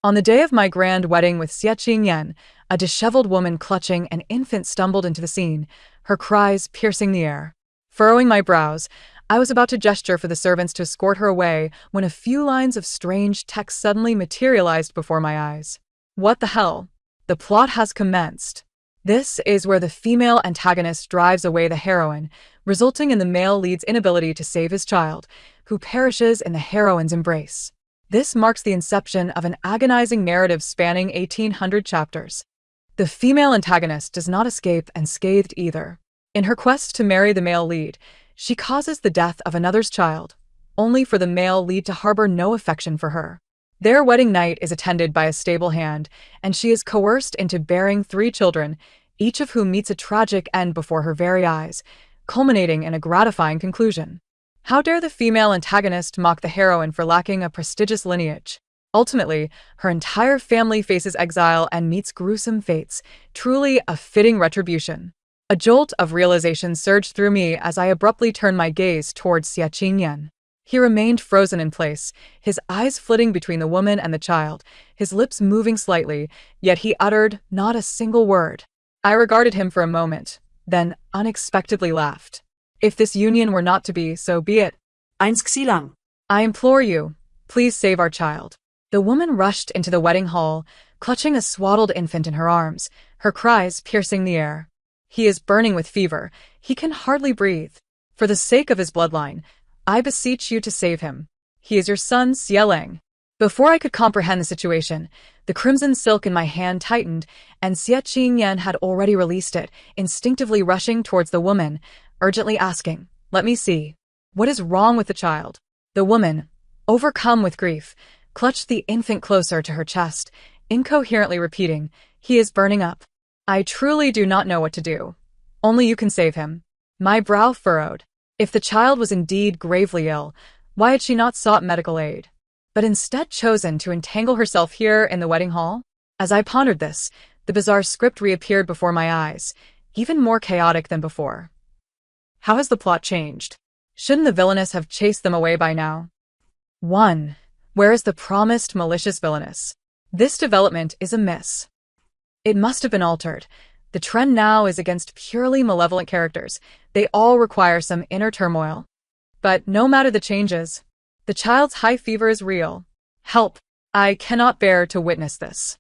On the day of my grand wedding with Xie Yan, a disheveled woman clutching an infant stumbled into the scene, her cries piercing the air. Furrowing my brows, I was about to gesture for the servants to escort her away when a few lines of strange text suddenly materialized before my eyes. What the hell? The plot has commenced. This is where the female antagonist drives away the heroine, resulting in the male lead's inability to save his child, who perishes in the heroine's embrace. This marks the inception of an agonizing narrative spanning 1,800 chapters. The female antagonist does not escape unscathed either. In her quest to marry the male lead, she causes the death of another's child, only for the male lead to harbor no affection for her. Their wedding night is attended by a stable hand, and she is coerced into bearing 3 children, each of whom meets a tragic end before her very eyes, culminating in a gratifying conclusion. How dare the female antagonist mock the heroine for lacking a prestigious lineage? Ultimately, her entire family faces exile and meets gruesome fates, truly a fitting retribution. A jolt of realization surged through me as I abruptly turned my gaze towards Xie Yan. He remained frozen in place, his eyes flitting between the woman and the child, his lips moving slightly, yet he uttered not a single word. I regarded him for a moment, then unexpectedly laughed. If this union were not to be, so be it. Eins Xilang. I implore you, please save our child. The woman rushed into the wedding hall, clutching a swaddled infant in her arms, her cries piercing the air. He is burning with fever. He can hardly breathe. For the sake of his bloodline, I beseech you to save him. He is your son, Xielang. Before I could comprehend the situation, the crimson silk in my hand tightened, and Xie Yan had already released it, instinctively rushing towards the woman, urgently asking, "Let me see. What is wrong with the child?" The woman, overcome with grief, clutched the infant closer to her chest, incoherently repeating, "He is burning up. I truly do not know what to do. Only you can save him." My brow furrowed. If the child was indeed gravely ill, why had she not sought medical aid, but instead chosen to entangle herself here in the wedding hall? As I pondered this, the bizarre script reappeared before my eyes, even more chaotic than before. How has the plot changed? Shouldn't the villainess have chased them away by now? 1. Where is the promised malicious villainess? This development is amiss. It must have been altered. The trend now is against purely malevolent characters. They all require some inner turmoil. But no matter the changes, the child's high fever is real. Help! I cannot bear to witness this.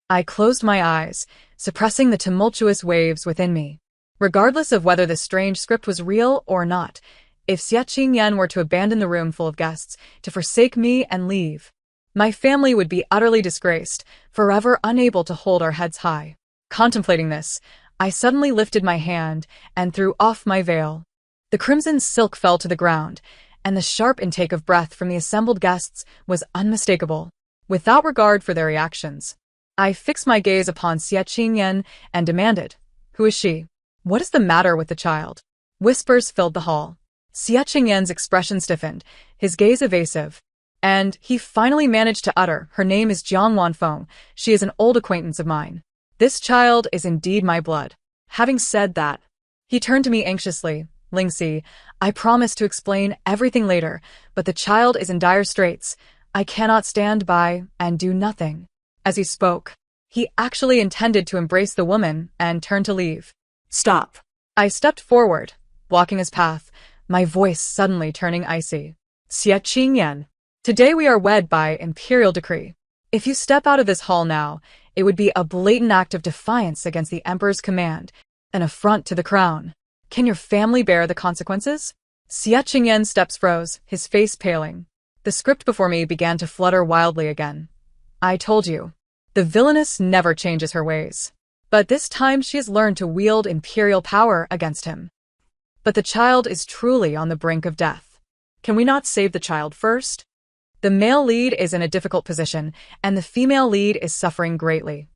I closed my eyes, suppressing the tumultuous waves within me. Regardless of whether the strange script was real or not, if Xie Yan were to abandon the room full of guests, to forsake me and leave, my family would be utterly disgraced, forever unable to hold our heads high. Contemplating this, I suddenly lifted my hand and threw off my veil. The crimson silk fell to the ground, and the sharp intake of breath from the assembled guests was unmistakable. Without regard for their reactions, I fixed my gaze upon Xie Yan and demanded, "Who is she? What is the matter with the child?" Whispers filled the hall. Xie Yan's expression stiffened, his gaze evasive, and he finally managed to utter, "Her name is Jiang Wanfeng. She is an old acquaintance of mine. This child is indeed my blood." Having said that, he turned to me anxiously. "Lingxi, I promise to explain everything later, but the child is in dire straits. I cannot stand by and do nothing." As he spoke, he actually intended to embrace the woman and turn to leave. Stop. I stepped forward, blocking his path, my voice suddenly turning icy. "Xie Yan, today we are wed by imperial decree. If you step out of this hall now, it would be a blatant act of defiance against the emperor's command, an affront to the crown. Can your family bear the consequences?" Xie Yan's steps froze, his face paling. The script before me began to flutter wildly again. I told you, the villainess never changes her ways. But this time she has learned to wield imperial power against him. But the child is truly on the brink of death. Can we not save the child first? The male lead is in a difficult position, and the female lead is suffering greatly.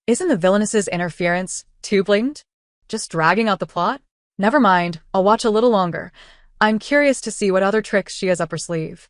Isn't the villainess's interference too blatant? Just dragging out the plot? Never mind, I'll watch a little longer. I'm curious to see what other tricks she has up her sleeve.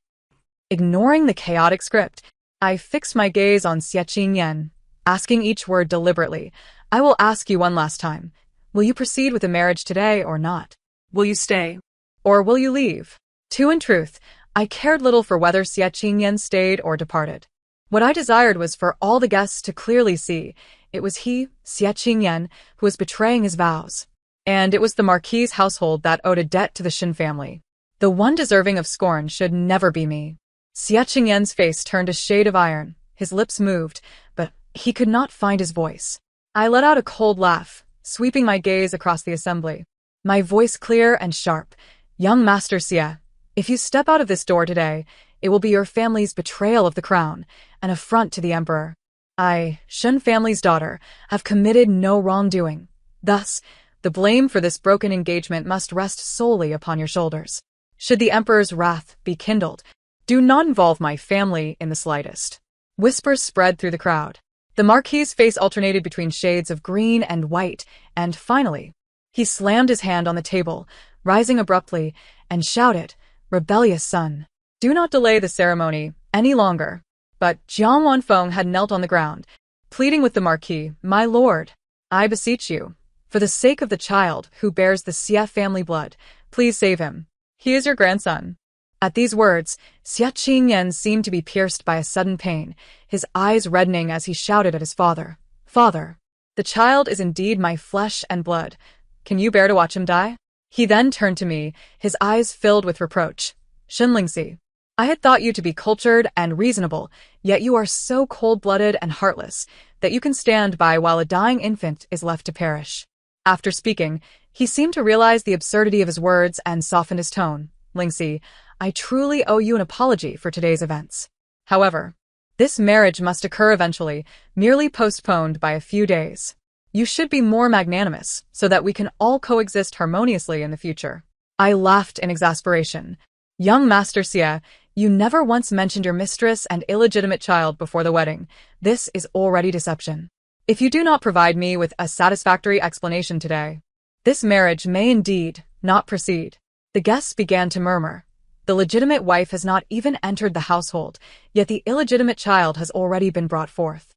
Ignoring the chaotic script, I fixed my gaze on Xie Yan, asking each word deliberately. "I will ask you one last time. Will you proceed with the marriage today or not? Will you stay? Or will you leave?" In truth, I cared little for whether Xie Yan stayed or departed. What I desired was for all the guests to clearly see it was he, Xie Qingyan, who was betraying his vows. And it was the Marquis's household that owed a debt to the Shin family. The one deserving of scorn should never be me. Xie Qingyan's face turned a shade of iron, his lips moved, but he could not find his voice. I let out a cold laugh, sweeping my gaze across the assembly. My voice clear and sharp. Young Master Xie, if you step out of this door today, it will be your family's betrayal of the crown, an affront to the emperor. I, Shen family's daughter, have committed no wrongdoing. Thus, the blame for this broken engagement must rest solely upon your shoulders. Should the emperor's wrath be kindled, do not involve my family in the slightest. Whispers spread through the crowd. The Marquis's face alternated between shades of green and white, and finally, he slammed his hand on the table, rising abruptly, and shouted, "Rebellious son, do not delay the ceremony any longer." But Jiang Wanfeng had knelt on the ground, pleading with the Marquis, "My lord, I beseech you, for the sake of the child who bears the Xie family blood, please save him. He is your grandson." At these words, Xie Qingyan seemed to be pierced by a sudden pain, his eyes reddening as he shouted at his father, "Father, the child is indeed my flesh and blood. Can you bear to watch him die?" He then turned to me, his eyes filled with reproach. "Shenlingxi, I had thought you to be cultured and reasonable, yet you are so cold-blooded and heartless that you can stand by while a dying infant is left to perish." After speaking, he seemed to realize the absurdity of his words and softened his tone. "Lingxi, I truly owe you an apology for today's events. However, this marriage must occur eventually, merely postponed by a few days. You should be more magnanimous so that we can all coexist harmoniously in the future." I laughed in exasperation. "Young Master Xie, you never once mentioned your mistress and illegitimate child before the wedding. This is already deception. If you do not provide me with a satisfactory explanation today, this marriage may indeed not proceed." The guests began to murmur. The legitimate wife has not even entered the household, yet the illegitimate child has already been brought forth.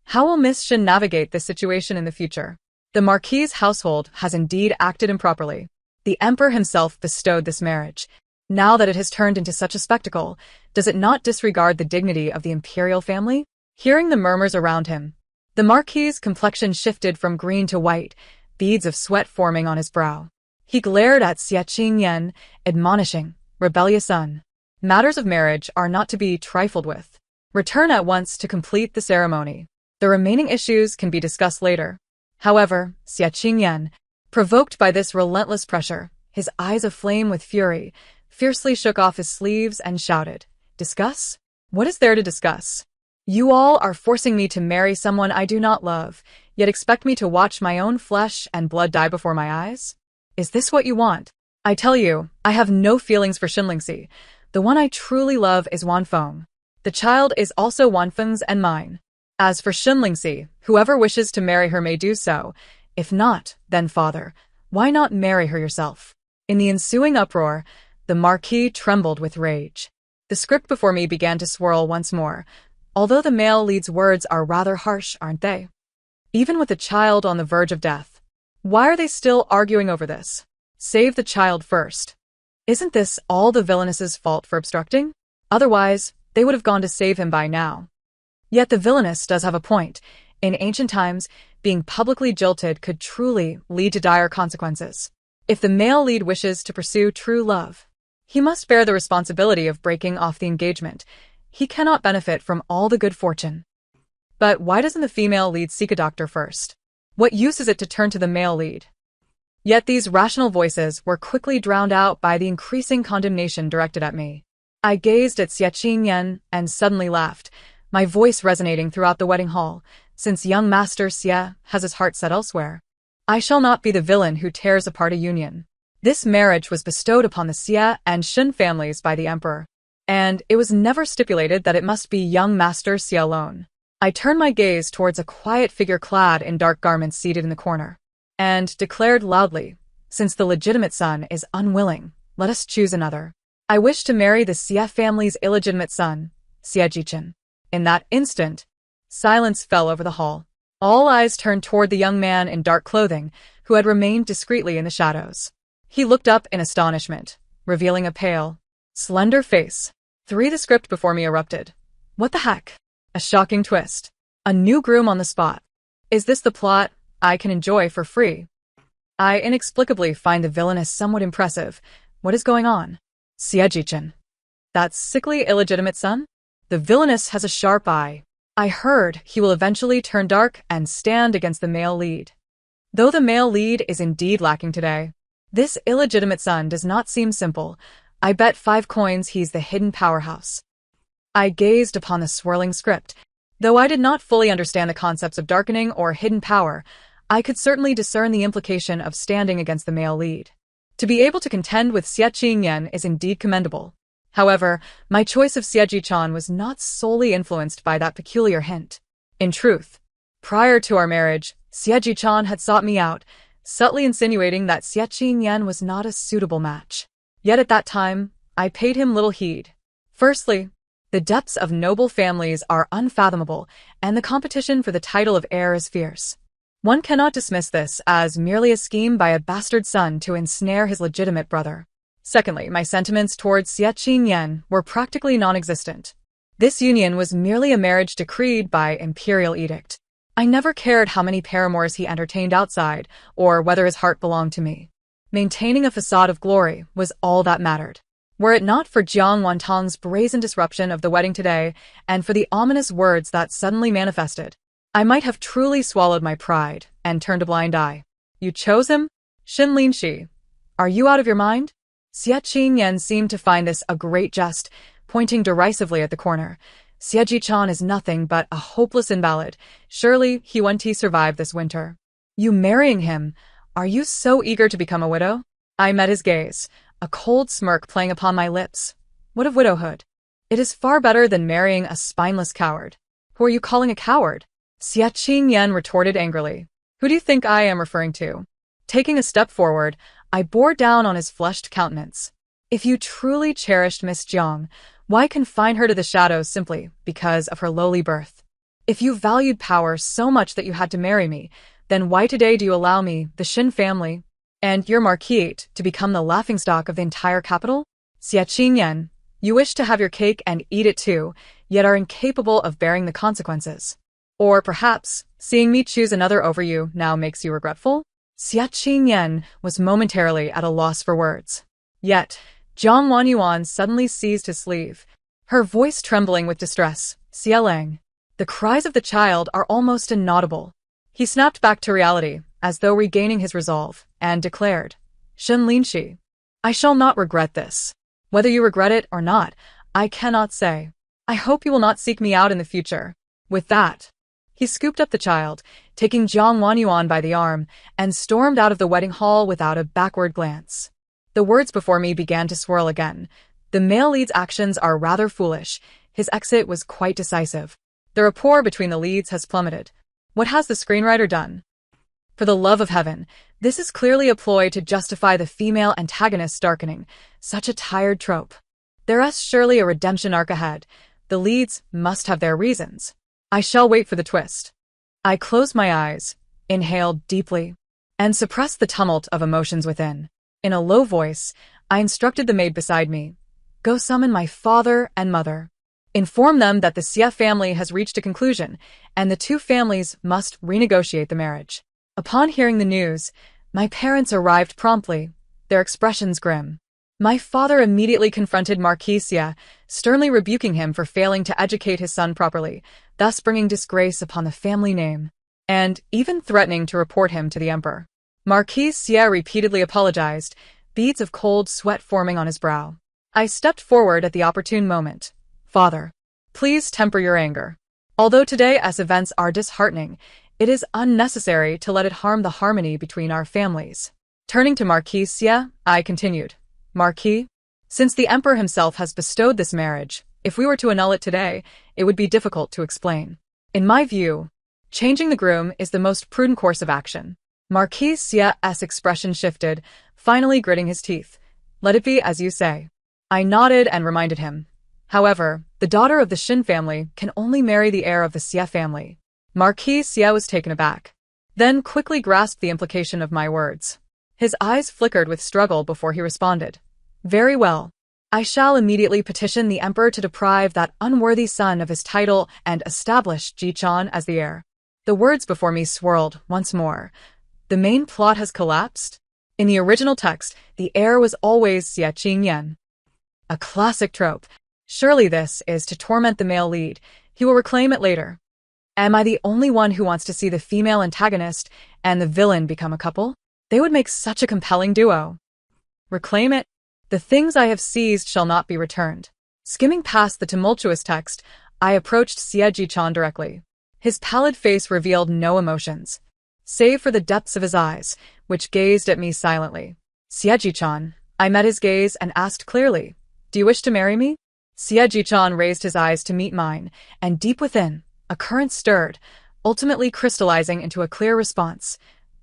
How will Miss Shen navigate this situation in the future? The Marquis's household has indeed acted improperly. The emperor himself bestowed this marriage. Now that it has turned into such a spectacle, does it not disregard the dignity of the imperial family? Hearing the murmurs around him, the Marquis's complexion shifted from green to white, beads of sweat forming on his brow. He glared at Xie Qingyan, admonishing, "Rebellious son, matters of marriage are not to be trifled with. Return at once to complete the ceremony. The remaining issues can be discussed later." However, Xie Qingyan, provoked by this relentless pressure, his eyes aflame with fury, fiercely shook off his sleeves and shouted, "Discuss? What is there to discuss? You all are forcing me to marry someone I do not love, yet expect me to watch my own flesh and blood die before my eyes? Is this what you want? I tell you, I have no feelings for Shenlingxi. The one I truly love is Wanfeng. The child is also Wanfeng's and mine. As for Shenlingxi, whoever wishes to marry her may do so. If not, then father, why not marry her yourself?" In the ensuing uproar, the Marquis trembled with rage. The script before me began to swirl once more. Although the male lead's words are rather harsh, aren't they? Even with the child on the verge of death. Why are they still arguing over this? Save the child first. Isn't this all the villainess's fault for obstructing? Otherwise, they would have gone to save him by now. Yet the villainess does have a point. In ancient times, being publicly jilted could truly lead to dire consequences. If the male lead wishes to pursue true love, he must bear the responsibility of breaking off the engagement. He cannot benefit from all the good fortune. But why doesn't the female lead seek a doctor first? What use is it to turn to the male lead? Yet these rational voices were quickly drowned out by the increasing condemnation directed at me. I gazed at Xie Qingyan and suddenly laughed, my voice resonating throughout the wedding hall. Since young Master Xie has his heart set elsewhere, I shall not be the villain who tears apart a union. This marriage was bestowed upon the Xie and Shen families by the emperor, and it was never stipulated that it must be young Master Xie alone. I turned my gaze towards a quiet figure clad in dark garments seated in the corner, and declared loudly, "Since the legitimate son is unwilling, let us choose another. I wish to marry the Xie family's illegitimate son, Xie Jichen." In that instant, silence fell over the hall. All eyes turned toward the young man in dark clothing, who had remained discreetly in the shadows. He looked up in astonishment, revealing a pale, slender face. The script before me erupted. What the heck? A shocking twist. A new groom on the spot. Is this the plot I can enjoy for free? I inexplicably find the villainess somewhat impressive. What is going on? Sieji-chan. That sickly illegitimate son? The villainess has a sharp eye. I heard he will eventually turn dark and stand against the male lead. Though the male lead is indeed lacking today, this illegitimate son does not seem simple. I bet 5 coins he's the hidden powerhouse. I gazed upon the swirling script. Though I did not fully understand the concepts of darkening or hidden power, I could certainly discern the implication of standing against the male lead. To be able to contend with Xie Yen is indeed commendable. However, my choice of Sieji-chan was not solely influenced by that peculiar hint. In truth, prior to our marriage, Sieji-chan had sought me out, subtly insinuating that Xie Yen was not a suitable match. Yet at that time, I paid him little heed. Firstly, the depths of noble families are unfathomable, and the competition for the title of heir is fierce. One cannot dismiss this as merely a scheme by a bastard son to ensnare his legitimate brother. Secondly, my sentiments towards Xie Yen were practically non-existent. This union was merely a marriage decreed by imperial edict. I never cared how many paramours he entertained outside, or whether his heart belonged to me. Maintaining a facade of glory was all that mattered. Were it not for Jiang Wantong's brazen disruption of the wedding today, and for the ominous words that suddenly manifested, I might have truly swallowed my pride and turned a blind eye. You chose him? Xin Linshi. Are you out of your mind? Xie Yen seemed to find this a great jest, pointing derisively at the corner. Sieji-chan is nothing but a hopeless invalid. Surely he won't survive this winter. You marrying him? Are you so eager to become a widow? I met his gaze, a cold smirk playing upon my lips. What of widowhood? It is far better than marrying a spineless coward. Who are you calling a coward? Xie Yen retorted angrily. Who do you think I am referring to? Taking a step forward, I bore down on his flushed countenance. If you truly cherished Miss Jiang, why confine her to the shadows simply because of her lowly birth? If you valued power so much that you had to marry me, then why today do you allow me, the Shin family, and your marquis to become the laughingstock of the entire capital? Xie Yen, you wish to have your cake and eat it too, yet are incapable of bearing the consequences. Or perhaps, seeing me choose another over you now makes you regretful? Xie Yen was momentarily at a loss for words. Yet, Jiang Wanyuan suddenly seized his sleeve, her voice trembling with distress. Xielang. The cries of the child are almost inaudible. He snapped back to reality, as though regaining his resolve, and declared, Xin Linshi, I shall not regret this. Whether you regret it or not, I cannot say. I hope you will not seek me out in the future. With that, he scooped up the child, taking Jiang Wanyuan by the arm, and stormed out of the wedding hall without a backward glance. The words before me began to swirl again. The male lead's actions are rather foolish. His exit was quite decisive. The rapport between the leads has plummeted. What has the screenwriter done? For the love of heaven, this is clearly a ploy to justify the female antagonist's darkening. Such a tired trope. There is surely a redemption arc ahead. The leads must have their reasons. I shall wait for the twist. I closed my eyes, inhaled deeply, and suppressed the tumult of emotions within. In a low voice, I instructed the maid beside me. Go summon my father and mother. Inform them that the Xie family has reached a conclusion, and the two families must renegotiate the marriage. Upon hearing the news, my parents arrived promptly, their expressions grim. My father immediately confronted Marquis Xie, sternly rebuking him for failing to educate his son properly, thus bringing disgrace upon the family name, and even threatening to report him to the emperor. Marquis Xie repeatedly apologized, beads of cold sweat forming on his brow. I stepped forward at the opportune moment. Father, please temper your anger. Although today as events are disheartening, it is unnecessary to let it harm the harmony between our families. Turning to Marquis Xie, I continued. Marquis, since the emperor himself has bestowed this marriage, if we were to annul it today, it would be difficult to explain. In my view, changing the groom is the most prudent course of action. Marquis Xie's expression shifted, finally gritting his teeth. Let it be as you say. I nodded and reminded him. However, the daughter of the Shin family can only marry the heir of the Xie family. Marquis Xie was taken aback, then quickly grasped the implication of my words. His eyes flickered with struggle before he responded. Very well. I shall immediately petition the emperor to deprive that unworthy son of his title and establish Ji-chan as the heir. The words before me swirled once more. The main plot has collapsed? In the original text, the heir was always Xie Qingyan. A classic trope. Surely this is to torment the male lead. He will reclaim it later. Am I the only one who wants to see the female antagonist and the villain become a couple? They would make such a compelling duo. Reclaim it? The things I have seized shall not be returned. Skimming past the tumultuous text, I approached Xie Ji-chan directly. His pallid face revealed no emotions, save for the depths of his eyes, which gazed at me silently. Xie Ji-chan, I met his gaze and asked clearly, "Do you wish to marry me?" Xie Ji-chan raised his eyes to meet mine, and deep within, a current stirred, ultimately crystallizing into a clear response.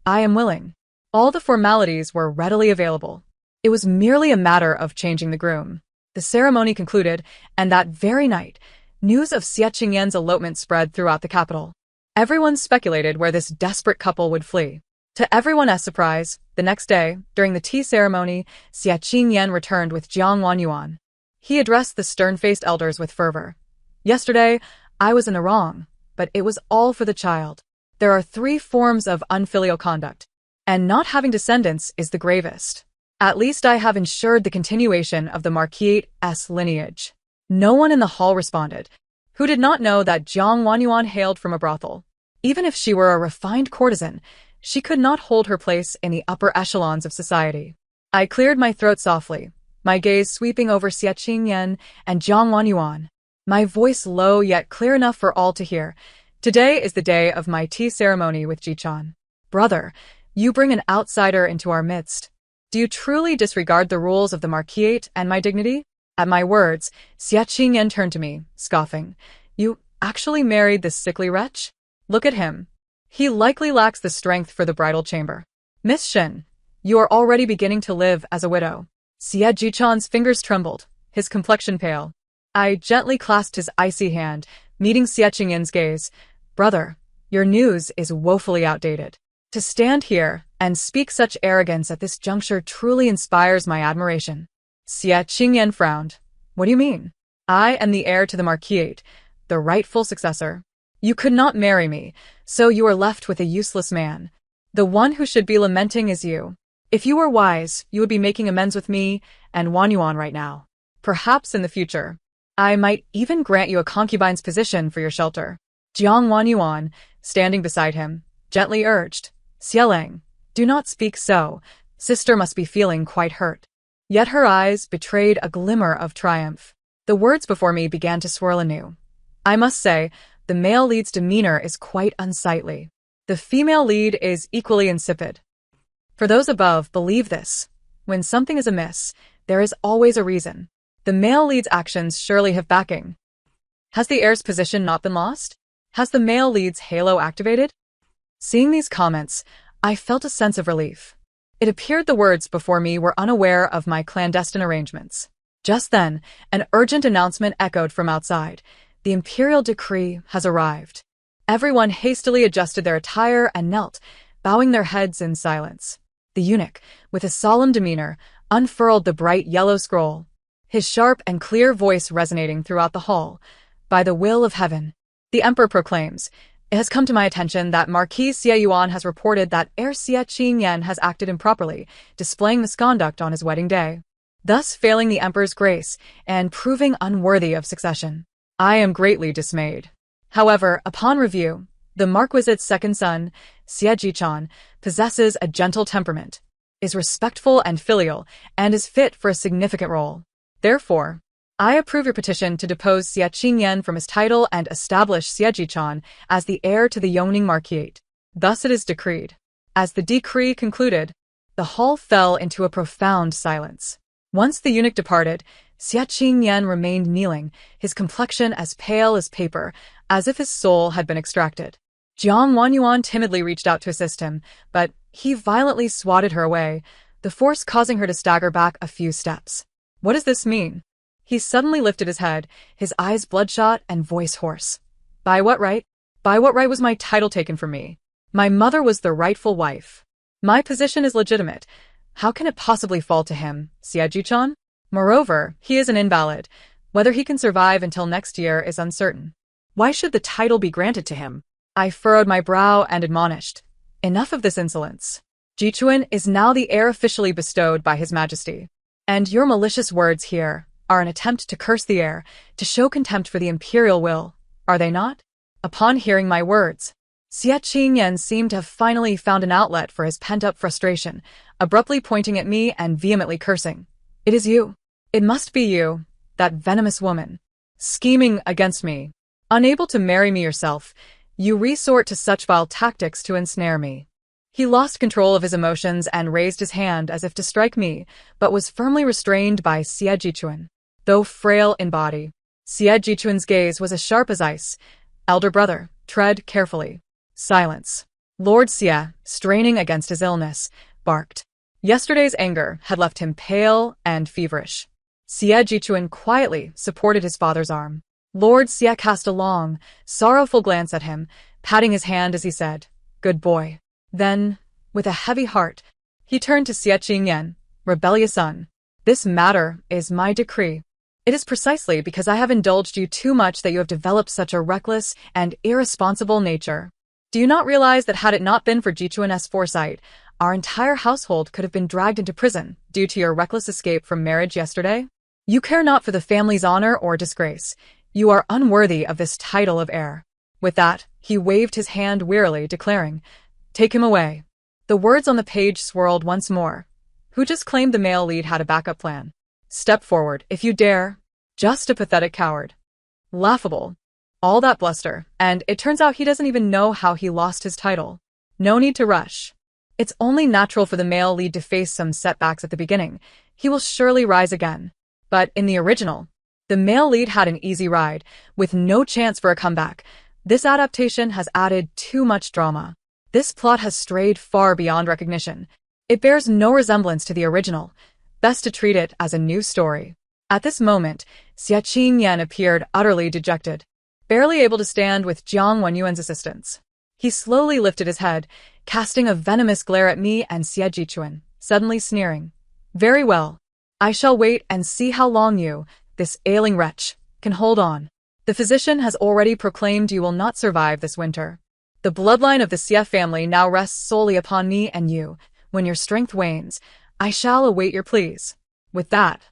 I am willing. All the formalities were readily available. It was merely a matter of changing the groom. The ceremony concluded, and that very night, news of Xie Qingyan's elopement spread throughout the capital. Everyone speculated where this desperate couple would flee. To everyone's surprise, the next day, during the tea ceremony, Xie Qingyan returned with Jiang Wanyuan. He addressed the stern-faced elders with fervor. Yesterday, I was in the wrong, but it was all for the child. There are 3 forms of unfilial conduct, and not having descendants is the gravest. At least I have ensured the continuation of the Marquiate's lineage. No one in the hall responded, who did not know that Jiang Wanyuan hailed from a brothel. Even if she were a refined courtesan, she could not hold her place in the upper echelons of society. I cleared my throat softly, my gaze sweeping over Xie Qingyan and Jiang Wanyuan, my voice low yet clear enough for all to hear. Today is the day of my tea ceremony with Ji-chan. Brother, you bring an outsider into our midst. Do you truly disregard the rules of the Marquiate and my dignity? At my words, Xie Qingyan turned to me, scoffing. You actually married this sickly wretch? Look at him. He likely lacks the strength for the bridal chamber. Miss Shin, you are already beginning to live as a widow. Xie Ji-chan's fingers trembled, his complexion pale. I gently clasped his icy hand, meeting Xie Qingyan's gaze. Brother, your news is woefully outdated. To stand here and speak such arrogance at this juncture truly inspires my admiration. Xie Qingyan frowned. What do you mean? I am the heir to the Marquiate, the rightful successor. You could not marry me, so you are left with a useless man. The one who should be lamenting is you. If you were wise, you would be making amends with me and Wanyuan right now. Perhaps in the future, I might even grant you a concubine's position for your shelter. Jiang Wanyuan, standing beside him, gently urged, Xiaolang, do not speak so. Sister must be feeling quite hurt. Yet her eyes betrayed a glimmer of triumph. The words before me began to swirl anew. I must say, the male lead's demeanor is quite unsightly. The female lead is equally insipid. For those above believe this. When something is amiss, there is always a reason. The male lead's actions surely have backing. Has the heir's position not been lost? Has the male lead's halo activated? Seeing these comments, I felt a sense of relief. It appeared the words before me were unaware of my clandestine arrangements. Just then, an urgent announcement echoed from outside. The imperial decree has arrived. Everyone hastily adjusted their attire and knelt, bowing their heads in silence. The eunuch, with a solemn demeanor, unfurled the bright yellow scroll, his sharp and clear voice resonating throughout the hall. By the will of heaven, the emperor proclaims, it has come to my attention that Marquis Xie Yuan has reported that heir Xie Qingyan has acted improperly, displaying misconduct on his wedding day, thus failing the emperor's grace and proving unworthy of succession. I am greatly dismayed. However, upon review, the Marquisite's second son, Xie Ji-chan, possesses a gentle temperament, is respectful and filial, and is fit for a significant role. Therefore, I approve your petition to depose Xie Qingyan from his title and establish Xie Ji-chan as the heir to the Yongning Marquiate. Thus it is decreed. As the decree concluded, the hall fell into a profound silence. Once the eunuch departed, Xie Qingyan remained kneeling, his complexion as pale as paper, as if his soul had been extracted. Jiang Wanyuan timidly reached out to assist him, but he violently swatted her away, the force causing her to stagger back a few steps. What does this mean? He suddenly lifted his head, his eyes bloodshot and voice hoarse. By what right? By what right was my title taken from me? My mother was the rightful wife. My position is legitimate. How can it possibly fall to him, Xie Ji-chan? Moreover, he is an invalid. Whether he can survive until next year is uncertain. Why should the title be granted to him? I furrowed my brow and admonished. Enough of this insolence. Jichuan is now the heir officially bestowed by His Majesty. And your malicious words here are an attempt to curse the heir, to show contempt for the imperial will, are they not? Upon hearing my words, Xie Qingyan seemed to have finally found an outlet for his pent-up frustration, abruptly pointing at me and vehemently cursing. It is you. It must be you, that venomous woman. Scheming against me. Unable to marry me yourself, you resort to such vile tactics to ensnare me. He lost control of his emotions and raised his hand as if to strike me, but was firmly restrained by Xie Jichuan. Though frail in body, Xie Jichuan's gaze was as sharp as ice. Elder brother, tread carefully. Silence. Lord Xie, straining against his illness, barked. Yesterday's anger had left him pale and feverish. Xie Jichuan quietly supported his father's arm. Lord Xie cast a long, sorrowful glance at him, patting his hand as he said, "Good boy." Then, with a heavy heart, he turned to Xie Qingyan, rebellious son. "This matter is my decree. It is precisely because I have indulged you too much that you have developed such a reckless and irresponsible nature. Do you not realize that had it not been for Jichuan's foresight, our entire household could have been dragged into prison due to your reckless escape from marriage yesterday? You care not for the family's honor or disgrace. You are unworthy of this title of heir." With that, he waved his hand wearily, declaring, "Take him away." The words on the page swirled once more. Who just claimed the male lead had a backup plan? Step forward, if you dare. Just a pathetic coward. Laughable. All that bluster, and it turns out he doesn't even know how he lost his title. No need to rush. It's only natural for the male lead to face some setbacks at the beginning. He will surely rise again. But in the original, the male lead had an easy ride, with no chance for a comeback. This adaptation has added too much drama. This plot has strayed far beyond recognition. It bears no resemblance to the original. Best to treat it as a new story. At this moment, Xie Qingyan appeared utterly dejected, barely able to stand with Jiang Wenyuan's assistance. He slowly lifted his head, casting a venomous glare at me and Xie Jichuan, suddenly sneering. "Very well. I shall wait and see how long you, this ailing wretch, can hold on. The physician has already proclaimed you will not survive this winter. The bloodline of the Xie family now rests solely upon me and you. When your strength wanes, I shall await your pleas." With that,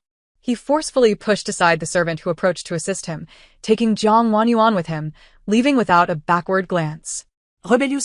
he forcefully pushed aside the servant who approached to assist him, taking Jiang Wenyuan with him, leaving without a backward glance. Rebellion.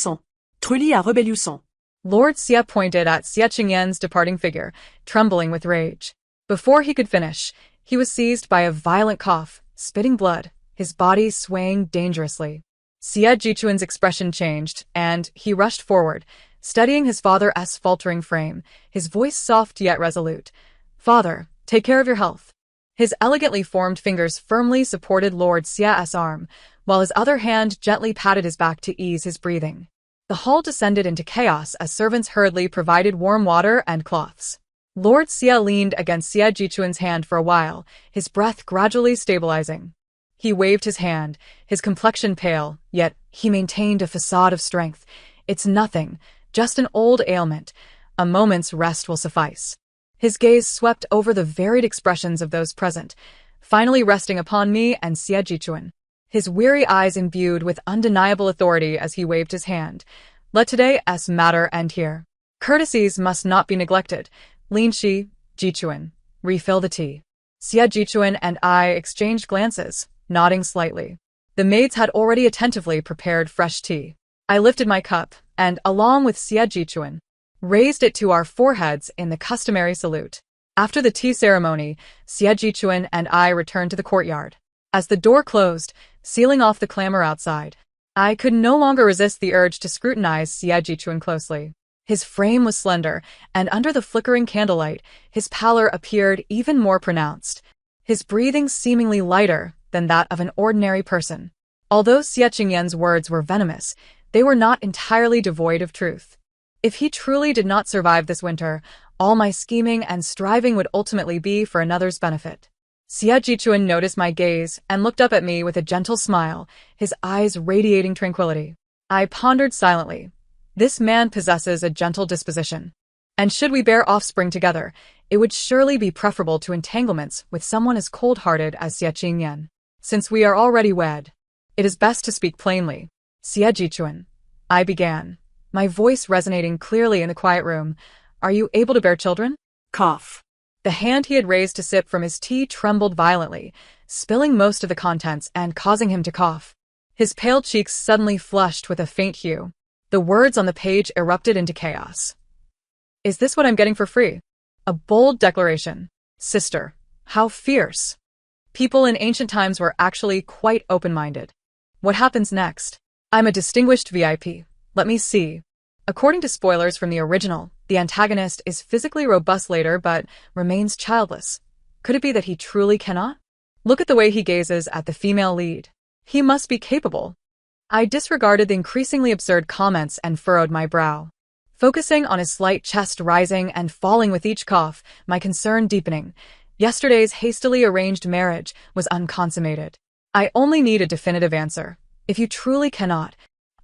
Trulli à Rebellion. Lord Xie pointed at Xie Qingyan's departing figure, trembling with rage. Before he could finish, he was seized by a violent cough, spitting blood, his body swaying dangerously. Xie Jichuan's expression changed, and he rushed forward, steadying his father's faltering frame, his voice soft yet resolute. "Father, take care of your health." His elegantly formed fingers firmly supported Lord Xie's arm, while his other hand gently patted his back to ease his breathing. The hall descended into chaos as servants hurriedly provided warm water and cloths. Lord Xie leaned against Xie Jichuan's hand for a while, his breath gradually stabilizing. He waved his hand, his complexion pale, yet he maintained a facade of strength. "It's nothing, just an old ailment. A moment's rest will suffice." His gaze swept over the varied expressions of those present, finally resting upon me and Xie Jichuan. His weary eyes imbued with undeniable authority as he waved his hand. "Let today's matter end here. Courtesies must not be neglected. Lin Shi, Jichuan, refill the tea." Xie Jichuan and I exchanged glances, nodding slightly. The maids had already attentively prepared fresh tea. I lifted my cup, and, along with Xie Jichuan, raised it to our foreheads in the customary salute. After the tea ceremony, Xie Jichuan and I returned to the courtyard. As the door closed, sealing off the clamor outside, I could no longer resist the urge to scrutinize Xie Jichuan closely. His frame was slender, and under the flickering candlelight, his pallor appeared even more pronounced, his breathing seemingly lighter than that of an ordinary person. Although Xie Qingyan's words were venomous, they were not entirely devoid of truth. If he truly did not survive this winter, all my scheming and striving would ultimately be for another's benefit. Xie Jichuan noticed my gaze and looked up at me with a gentle smile, his eyes radiating tranquility. I pondered silently. This man possesses a gentle disposition. And should we bear offspring together, It would surely be preferable to entanglements with someone as cold-hearted as Xie Qingyan. Since we are already wed, it is best to speak plainly. Xie Jichuan, I began, my voice resonating clearly in the quiet room. Are you able to bear children? Cough. The hand he had raised to sip from his tea trembled violently, spilling most of the contents and causing him to cough. His pale cheeks suddenly flushed with a faint hue. The words on the page erupted into chaos. Is this what I'm getting for free? A bold declaration. Sister, how fierce. People in ancient times were actually quite open-minded. What happens next? I'm a distinguished VIP. Let me see. According to spoilers from the original, the antagonist is physically robust later but remains childless. Could it be that he truly cannot? Look at the way he gazes at the female lead. He must be capable. I disregarded the increasingly absurd comments and furrowed my brow. Focusing on his slight chest rising and falling with each cough, my concern deepening. Yesterday's hastily arranged marriage was unconsummated. I only need a definitive answer. If you truly cannot,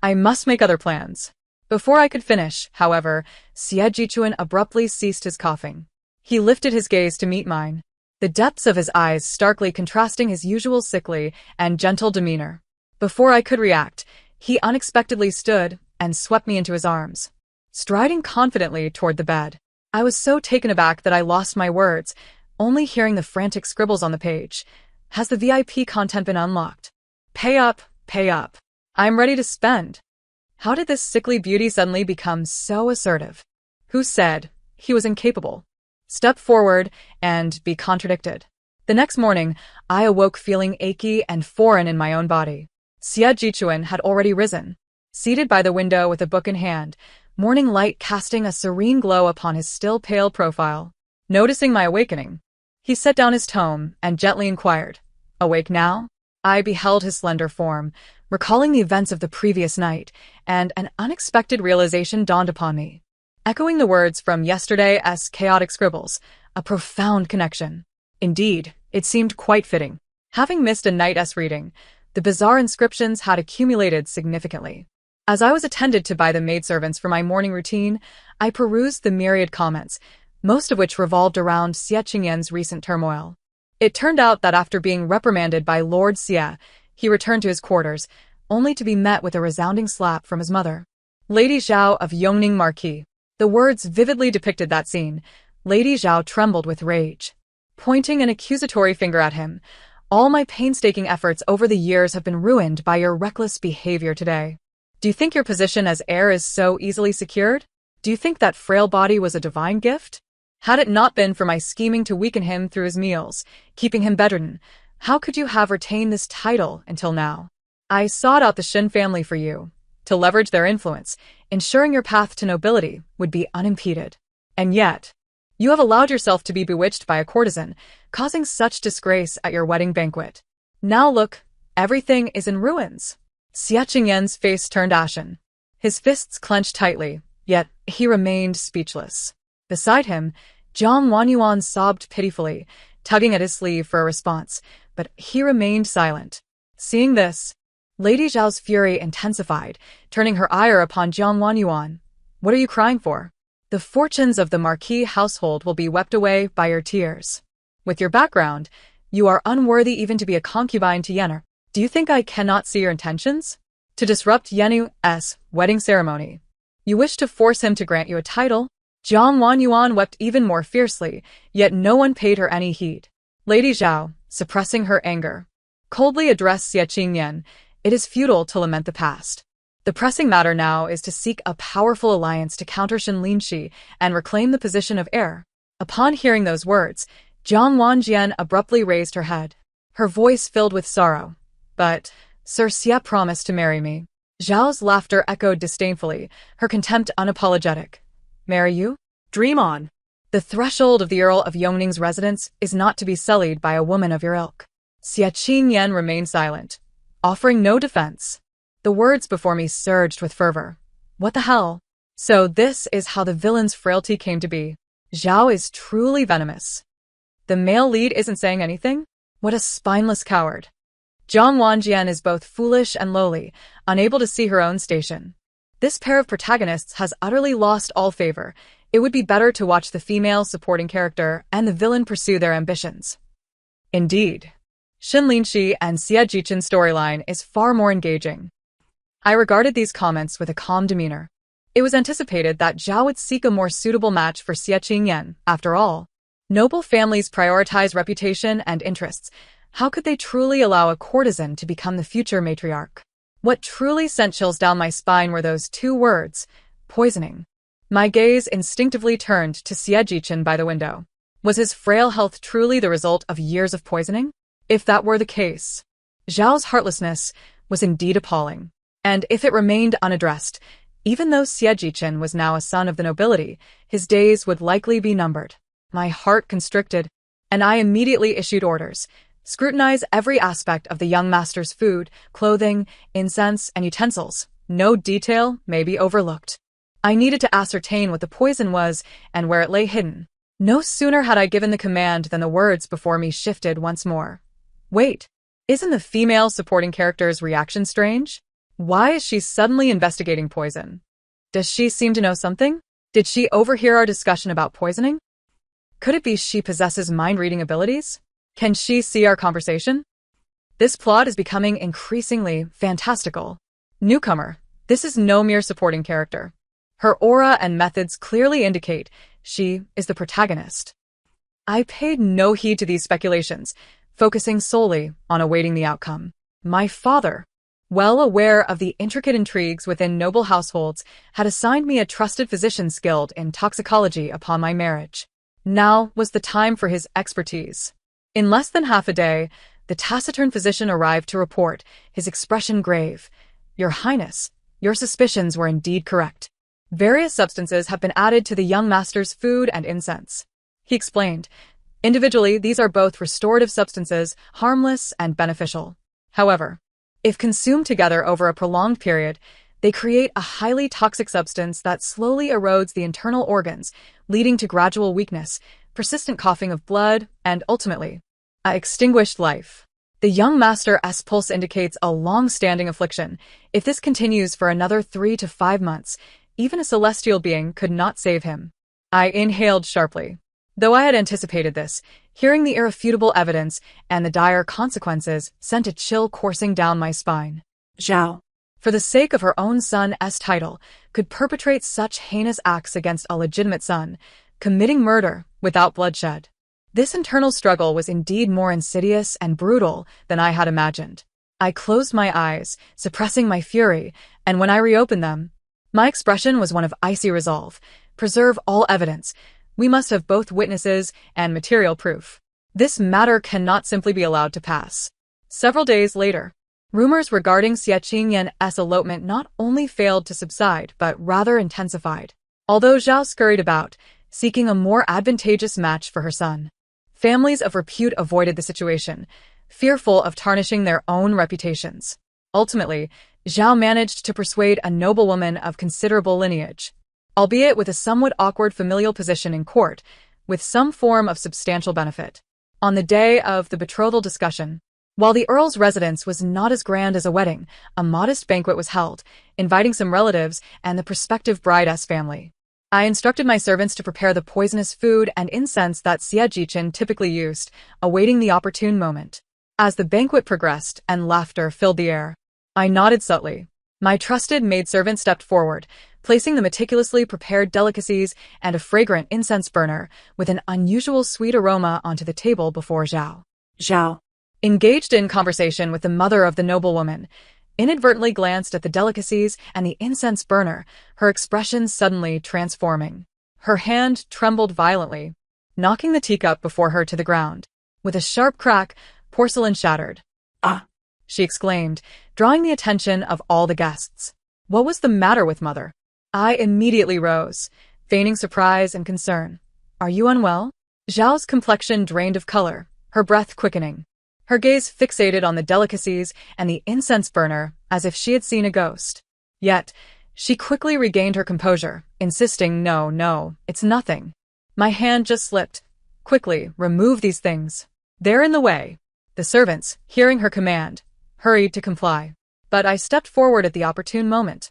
I must make other plans. Before I could finish, however, Xie Jichuan abruptly ceased his coughing. He lifted his gaze to meet mine, the depths of his eyes starkly contrasting his usual sickly and gentle demeanor. Before I could react, he unexpectedly stood and swept me into his arms, striding confidently toward the bed. I was so taken aback that I lost my words, only hearing the frantic scribbles on the page. Has the VIP content been unlocked? Pay up, pay up. I'm ready to spend. How did this sickly beauty suddenly become so assertive? Who said he was incapable? Step forward and be contradicted. The next morning, I awoke feeling achy and foreign in my own body. Xie Jichuan had already risen, seated by the window with a book in hand, morning light casting a serene glow upon his still pale profile. Noticing my awakening, he set down his tome and gently inquired, "Awake now?" I beheld his slender form, recalling the events of the previous night, and an unexpected realization dawned upon me. Echoing the words from yesterday's chaotic scribbles, a profound connection. Indeed, it seemed quite fitting. Having missed a night's reading, the bizarre inscriptions had accumulated significantly. As I was attended to by the maidservants for my morning routine, I perused the myriad comments, most of which revolved around Xie Qingyan's recent turmoil. It turned out that after being reprimanded by Lord Xie, he returned to his quarters, only to be met with a resounding slap from his mother. Lady Zhao of Yongning Marquis. The words vividly depicted that scene. Lady Zhao trembled with rage, pointing an accusatory finger at him. All my painstaking efforts over the years have been ruined by your reckless behavior today. Do you think your position as heir is so easily secured? Do you think that frail body was a divine gift? Had it not been for my scheming to weaken him through his meals, keeping him bedridden, how could you have retained this title until now? I sought out the Shin family for you, to leverage their influence, ensuring your path to nobility would be unimpeded. And yet, you have allowed yourself to be bewitched by a courtesan, causing such disgrace at your wedding banquet. Now look, everything is in ruins. Xie Qingyan's face turned ashen. His fists clenched tightly, yet he remained speechless. Beside him, Jiang Wanyuan sobbed pitifully, tugging at his sleeve for a response, but he remained silent. Seeing this, Lady Zhao's fury intensified, turning her ire upon Jiang Wanyuan. What are you crying for? The fortunes of the Marquis household will be wept away by your tears. With your background, you are unworthy even to be a concubine to Yen'er. Do you think I cannot see your intentions? To disrupt Yenu's wedding ceremony. You wish to force him to grant you a title? Jiang Wanyuan wept even more fiercely, yet no one paid her any heed. Lady Zhao, suppressing her anger, coldly addressed Xie Qingyan. It is futile to lament the past. The pressing matter now is to seek a powerful alliance to counter Shin Linshi and reclaim the position of heir. Upon hearing those words, Jiang Wanjian abruptly raised her head, her voice filled with sorrow. But, Sir Xie promised to marry me. Zhao's laughter echoed disdainfully, her contempt unapologetic. Marry you? Dream on. The threshold of the Earl of Yongning's residence is not to be sullied by a woman of your ilk. Xie Qingyan remained silent, offering no defense. The words before me surged with fervor. What the hell? So this is how the villain's frailty came to be. Zhao is truly venomous. The male lead isn't saying anything? What a spineless coward. Jiang Wanjian is both foolish and lowly, unable to see her own station. This pair of protagonists has utterly lost all favor, It would be better to watch the female supporting character and the villain pursue their ambitions. Indeed, Shin Linshi and Xie Jichen's storyline is far more engaging. I regarded these comments with a calm demeanor. It was anticipated that Zhao would seek a more suitable match for Xie Qingyan. After all, noble families prioritize reputation and interests. How could they truly allow a courtesan to become the future matriarch? What truly sent chills down my spine were those two words, poisoning. My gaze instinctively turned to Xie Jichen by the window. Was his frail health truly the result of years of poisoning? If that were the case, Zhao's heartlessness was indeed appalling. And if it remained unaddressed, even though Xie Jichen was now a son of the nobility, his days would likely be numbered. My heart constricted, and I immediately issued orders. Scrutinize every aspect of the young master's food, clothing, incense, and utensils. No detail may be overlooked. I needed to ascertain what the poison was and where it lay hidden. No sooner had I given the command than the words before me shifted once more. Wait, isn't the female supporting character's reaction strange? Why is she suddenly investigating poison? Does she seem to know something? Did she overhear our discussion about poisoning? Could it be she possesses mind-reading abilities? Can she see our conversation? This plot is becoming increasingly fantastical. Newcomer, this is no mere supporting character. Her aura and methods clearly indicate she is the protagonist. I paid no heed to these speculations, focusing solely on awaiting the outcome. My father, well aware of the intricate intrigues within noble households, had assigned me a trusted physician skilled in toxicology upon my marriage. Now was the time for his expertise. In less than half a day, the taciturn physician arrived to report, his expression grave. Your Highness, your suspicions were indeed correct. Various substances have been added to the young master's food and incense. He explained. Individually, these are both restorative substances, harmless and beneficial. However, if consumed together over a prolonged period, they create a highly toxic substance that slowly erodes the internal organs, leading to gradual weakness, persistent coughing of blood, and ultimately, a extinguished life. The young master's pulse indicates a long-standing affliction. If this continues for another 3 to 5 months, even a celestial being could not save him. I inhaled sharply. Though I had anticipated this, hearing the irrefutable evidence and the dire consequences sent a chill coursing down my spine. Zhao, for the sake of her own son's title, could perpetrate such heinous acts against a legitimate son, committing murder without bloodshed. This internal struggle was indeed more insidious and brutal than I had imagined. I closed my eyes, suppressing my fury, and when I reopened them, my expression was one of icy resolve. Preserve all evidence. We must have both witnesses and material proof. This matter cannot simply be allowed to pass. Several days later, rumors regarding Xie Qingyan's elopement not only failed to subside, but rather intensified. Although Zhao scurried about, seeking a more advantageous match for her son, families of repute avoided the situation, fearful of tarnishing their own reputations. Ultimately, Zhao managed to persuade a noblewoman of considerable lineage, albeit with a somewhat awkward familial position in court, with some form of substantial benefit. On the day of the betrothal discussion, while the Earl's residence was not as grand as a wedding, a modest banquet was held, inviting some relatives and the prospective bride's family. I instructed my servants to prepare the poisonous food and incense that Xie Jichen typically used, awaiting the opportune moment. As the banquet progressed and laughter filled the air, I nodded subtly. My trusted maidservant stepped forward, placing the meticulously prepared delicacies and a fragrant incense burner with an unusual sweet aroma onto the table before Zhao. Zhao, Engaged in conversation with the mother of the noblewoman, inadvertently glanced at the delicacies and the incense burner, her expression suddenly transforming. Her hand trembled violently, knocking the teacup before her to the ground. With a sharp crack, porcelain shattered. Ah! She exclaimed, drawing the attention of all the guests. What was the matter with mother? I immediately rose, feigning surprise and concern. Are you unwell? Zhao's complexion drained of color, her breath quickening. Her gaze fixated on the delicacies and the incense burner as if she had seen a ghost. Yet, she quickly regained her composure, insisting, No, it's nothing. My hand just slipped. Quickly, remove these things. They're in the way. The servants, hearing her command, hurried to comply. But I stepped forward at the opportune moment.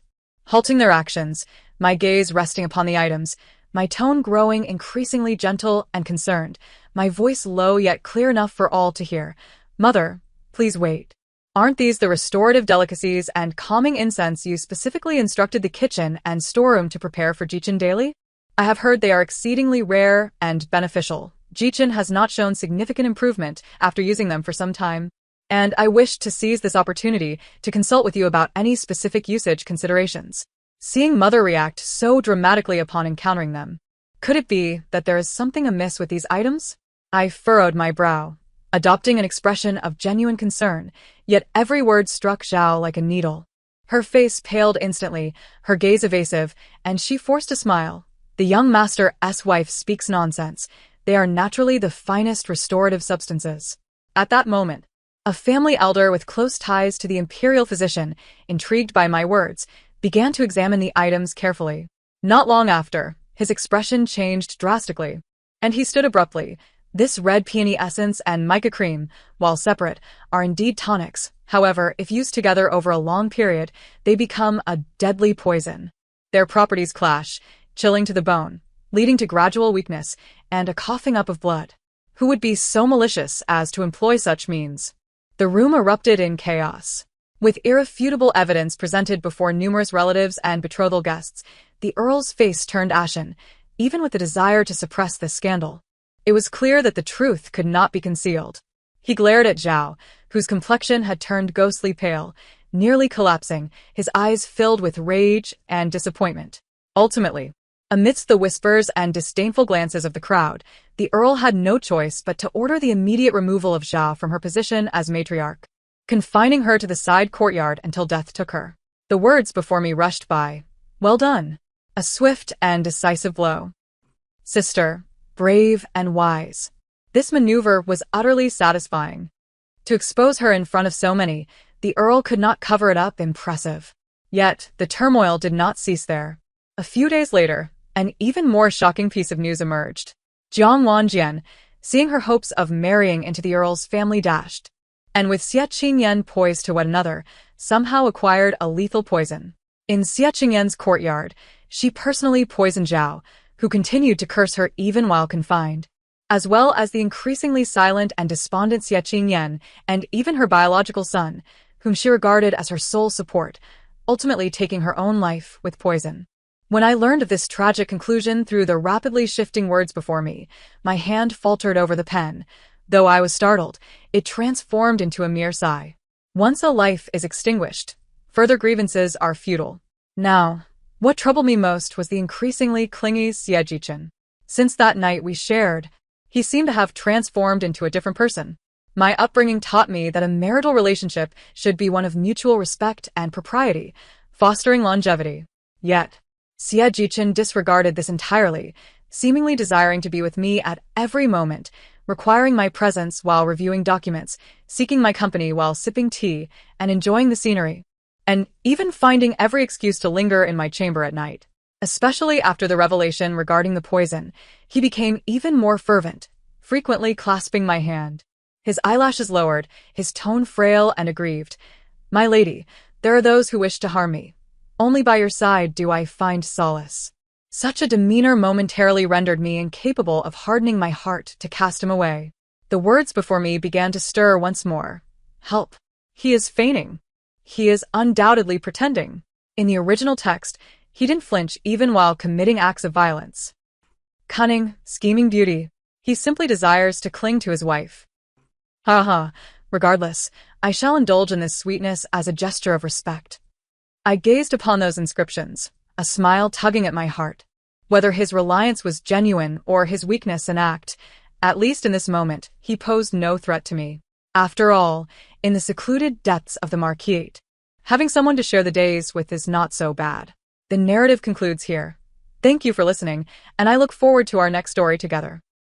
Halting their actions, my gaze resting upon the items, my tone growing increasingly gentle and concerned, my voice low yet clear enough for all to hear. Mother, please wait. Aren't these the restorative delicacies and calming incense you specifically instructed the kitchen and storeroom to prepare for Jichin daily? I have heard they are exceedingly rare and beneficial. Jichin has not shown significant improvement after using them for some time, and I wish to seize this opportunity to consult with you about any specific usage considerations. Seeing Mother react so dramatically upon encountering them, could it be that there is something amiss with these items? I furrowed my brow, adopting an expression of genuine concern, yet every word struck Zhao like a needle. Her face paled instantly, her gaze evasive, and she forced a smile. The young master's wife speaks nonsense. They are naturally the finest restorative substances. At that moment, a family elder with close ties to the imperial physician, intrigued by my words, began to examine the items carefully. Not long after, his expression changed drastically, and he stood abruptly. This red peony essence and mica cream, while separate, are indeed tonics. However, if used together over a long period, they become a deadly poison. Their properties clash, chilling to the bone, leading to gradual weakness and a coughing up of blood. Who would be so malicious as to employ such means? The room erupted in chaos. With irrefutable evidence presented before numerous relatives and betrothal guests, the Earl's face turned ashen, even with the desire to suppress this scandal. It was clear that the truth could not be concealed. He glared at Zhao, whose complexion had turned ghostly pale, nearly collapsing, his eyes filled with rage and disappointment. Ultimately, amidst the whispers and disdainful glances of the crowd, the Earl had no choice but to order the immediate removal of Zhao from her position as matriarch, confining her to the side courtyard until death took her. The words before me rushed by. Well done. A swift and decisive blow. Sister, brave and wise. This maneuver was utterly satisfying. To expose her in front of so many, the Earl could not cover it up impressive. Yet, the turmoil did not cease there. A few days later, an even more shocking piece of news emerged. Jiang Wanjian, seeing her hopes of marrying into the Earl's family dashed, and with Xie Qingyan poised to wed another, somehow acquired a lethal poison. In Xie Qingyan's courtyard, she personally poisoned Zhao, who continued to curse her even while confined, as well as the increasingly silent and despondent Xie Qingyan, and even her biological son, whom she regarded as her sole support, ultimately taking her own life with poison. When I learned of this tragic conclusion through the rapidly shifting words before me, my hand faltered over the pen. Though I was startled, it transformed into a mere sigh. Once a life is extinguished, further grievances are futile. Now, what troubled me most was the increasingly clingy Xie Jichin. Since that night we shared, he seemed to have transformed into a different person. My upbringing taught me that a marital relationship should be one of mutual respect and propriety, fostering longevity. Yet, Xie Jichin disregarded this entirely, seemingly desiring to be with me at every moment, requiring my presence while reviewing documents, seeking my company while sipping tea and enjoying the scenery, and even finding every excuse to linger in my chamber at night. Especially after the revelation regarding the poison, he became even more fervent, frequently clasping my hand. His eyelashes lowered, his tone frail and aggrieved. My lady, there are those who wish to harm me. Only by your side do I find solace. Such a demeanor momentarily rendered me incapable of hardening my heart to cast him away. The words before me began to stir once more. Help. He is feigning. He is undoubtedly pretending. In the original text, he didn't flinch even while committing acts of violence. Cunning, scheming beauty. He simply desires to cling to his wife. Ha ha. Regardless, I shall indulge in this sweetness as a gesture of respect. I gazed upon those inscriptions, a smile tugging at my heart. Whether his reliance was genuine or his weakness an act, at least in this moment, he posed no threat to me. After all, in the secluded depths of the Marquise, having someone to share the days with is not so bad. The narrative concludes here. Thank you for listening, and I look forward to our next story together.